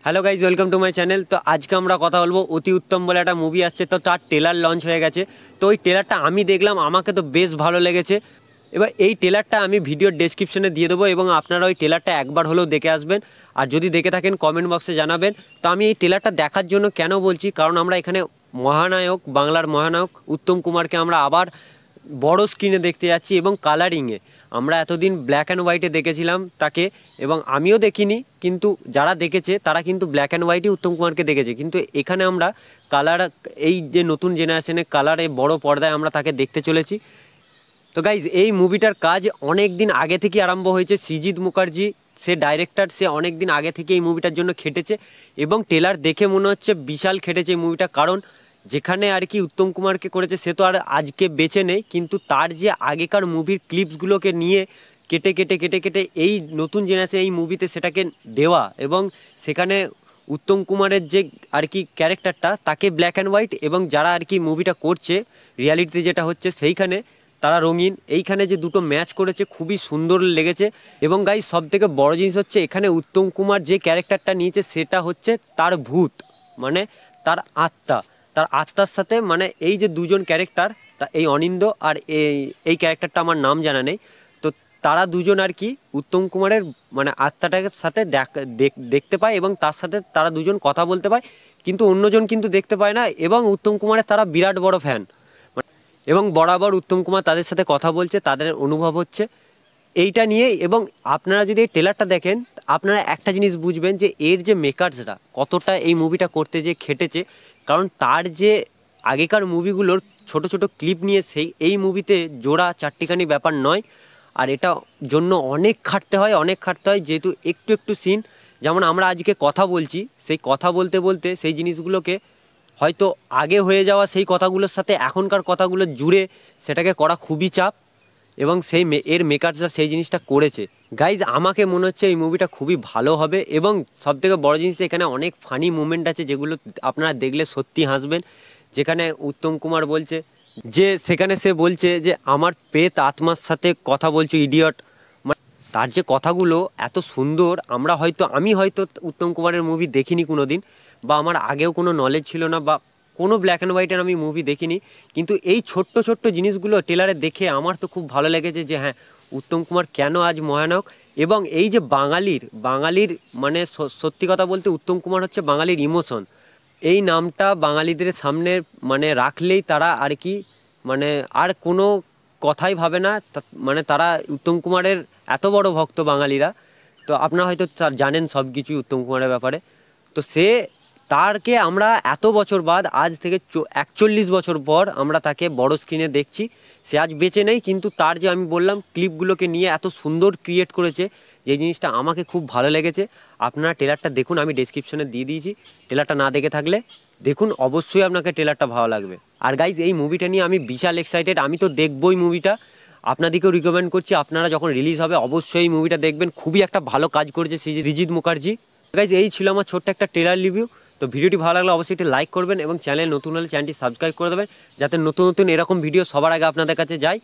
Hello guys, welcome to my channel. তো আজকে আমরা কথা বলবো অতি উত্তম বলে একটা মুভি আসছে, তো তার ট্রেলার লঞ্চ হয়ে গেছে। তো ওই ট্রেলারটা আমি দেখলাম, আমাকে তো বেশ ভালো লেগেছে। এবার এই ট্রেলারটা আমি ভিডিওর ডেসক্রিপশনে দিয়ে দেবো এবং আপনারা ওই ট্রেলারটা একবার হলেও দেখে আসবেন। আর যদি দেখে থাকেন কমেন্ট বক্সে জানাবেন। তো আমি এই ট্রেলারটা দেখার জন্য কেন বলছি, কারণ আমরা এখানে মহানায়ক, বাংলার মহানায়ক উত্তম কুমারকে আমরা আবার বড় স্ক্রিনে দেখতে যাচ্ছি এবং কালারিংয়ে। আমরা এতদিন ব্ল্যাক অ্যান্ড হোয়াইটে দেখেছিলাম তাকে, এবং আমিও দেখিনি, কিন্তু যারা দেখেছে তারা কিন্তু ব্ল্যাক অ্যান্ড হোয়াইটই উত্তম কুমারকে দেখেছে। কিন্তু এখানে আমরা কালার, এই যে নতুন জেনারেশনে কালারে বড় পর্দায় আমরা তাকে দেখতে চলেছি। তো গাইজ, এই মুভিটার কাজ অনেক দিন আগে থেকে আরম্ভ হয়েছে। সৃজিত মুখার্জি, সে ডাইরেক্টর, সে অনেক দিন আগে থেকে এই মুভিটার জন্য খেটেছে এবং ট্রেলার দেখে মনে হচ্ছে বিশাল খেটেছে এই মুভিটা। কারণ যেখানে আর কি উত্তম কুমারকে করেছে, সে তো আর আজকে বেঁচে নেই, কিন্তু তার যে আগেকার মুভির ক্লিপসগুলোকে নিয়ে কেটে কেটে কেটে কেটে এই নতুন জেনারেশন এই মুভিতে সেটাকে দেওয়া, এবং সেখানে উত্তম কুমারের যে আর কি ক্যারেক্টারটা তাকে ব্ল্যাক অ্যান্ড হোয়াইট, এবং যারা আর কি মুভিটা করছে রিয়ালিটিতে যেটা হচ্ছে সেইখানে তারা রঙিন। এইখানে যে দুটো ম্যাচ করেছে খুবই সুন্দর লেগেছে। এবং গাইস, সব থেকে বড় জিনিস হচ্ছে এখানে উত্তম কুমার যে ক্যারেক্টারটা নিয়েছে সেটা হচ্ছে তার ভূত, মানে তার আত্মা। তার আত্মার সাথে, মানে এই যে দুজন ক্যারেক্টার, তা এই অনিন্দ আর এই ক্যারেক্টারটা আমার নাম জানা নেই, তো তারা দুজন আর কি উত্তম কুমারের মানে আত্মাটাকে সাথে দেখতে পায় এবং তার সাথে তারা দুজন কথা বলতে পায়, কিন্তু অন্যজন কিন্তু দেখতে পায় না। এবং উত্তম কুমারের তারা বিরাট বড় ফ্যান, এবং বরাবর উত্তম কুমার তাদের সাথে কথা বলছে, তাদের অনুভব হচ্ছে এইটা নিয়ে। এবং আপনারা যদি এই ট্রেলারটা দেখেন, আপনারা একটা জিনিস বুঝবেন যে এর যে মেকার্সরা কতটা এই মুভিটা করতে যে খেটেছে। কারণ তার যে আগেকার মুভিগুলোর ছোট ছোট ক্লিপ নিয়ে সেই এই মুভিতে জোড়া চারটিখানি ব্যাপার নয়। আর এটা জন্য অনেক খাটতে হয়, অনেক খাটতে হয়, যেহেতু একটু একটু সিন, যেমন আমরা আজকে কথা বলছি, সেই কথা বলতে বলতে সেই জিনিসগুলোকে হয়তো আগে হয়ে যাওয়া সেই কথাগুলোর সাথে এখনকার কথাগুলো জুড়ে সেটাকে করা খুবই চাপ, এবং সেই এর মেকারসরা সেই জিনিসটা করেছে। গাইজ, আমাকে মনে হচ্ছে এই মুভিটা খুবই ভালো হবে। এবং সবথেকে বড় জিনিস, এখানে অনেক ফানি মুভমেন্ট আছে যেগুলো আপনারা দেখলে সত্যি হাসবেন। যেখানে উত্তম কুমার বলছে যে, সেখানে সে বলছে যে আমার প্রেত আত্মার সাথে কথা বলছো ইডিয়ট। তার যে কথাগুলো এত সুন্দর, আমি হয়তো উত্তম কুমারের মুভি দেখিনি কোনো দিন, বা আমার আগেও কোনো নলেজ ছিল না, বা কোনো ব্ল্যাক অ্যান্ড হোয়াইটের আমি মুভি দেখিনি। কিন্তু এই ছোট্ট ছোট্ট জিনিসগুলো ট্রেলারে দেখে আমার তো খুব ভালো লেগেছে যে হ্যাঁ, উত্তম কুমার কেন আজ মহানায়ক। এবং এই যে বাঙালির মানে সত্যি কথা বলতে উত্তম কুমার হচ্ছে বাঙালির ইমোশন। এই নামটা বাঙালিদের সামনে মানে রাখলেই তারা আর কি, মানে আর কোনো কথাই ভাবে না। মানে তারা উত্তম কুমারের এত বড় ভক্ত বাঙালিরা। তো আপনারা হয়তো জানেন সব কিছুই উত্তম কুমারের ব্যাপারে। তো তারকে আমরা এত বছর বাদ, আজ থেকে 41 বছর পর আমরা তাকে বড় স্ক্রিনে দেখছি। সে আজ বেঁচে নেই, কিন্তু তার যে আমি বললাম ক্লিপগুলোকে নিয়ে এত সুন্দর ক্রিয়েট করেছে, যে জিনিসটা আমাকে খুব ভালো লেগেছে। আপনারা ট্রেলারটা দেখুন, আমি ডেসক্রিপশনে দিয়ে দিয়েছি। ট্রেলারটা না দেখে থাকলে দেখুন, অবশ্যই আপনাকে ট্রেলারটা ভালো লাগবে। আর গাইজ, এই মুভিটা নিয়ে আমি বিশাল এক্সাইটেড, আমি তো দেখবই মুভিটা। আপনাদেরকেও রিকমেন্ড করছি, আপনারা যখন রিলিজ হবে অবশ্যই এই মুভিটা দেখবেন। খুবই একটা ভালো কাজ করেছে সৃজিত মুখার্জি। গাইজ, এই ছিল আমার ছোট্ট একটা ট্রেলার রিভিউ। তো ভিডিওটি ভালো লাগলে অবশ্যই একটি লাইক করবেন এবং চ্যানেল নতুন হলে চ্যানেলটি সাবস্ক্রাইব করে দেবেন, যাতে নতুন নতুন এরকম ভিডিও সবার আগে আপনাদের কাছে যায়।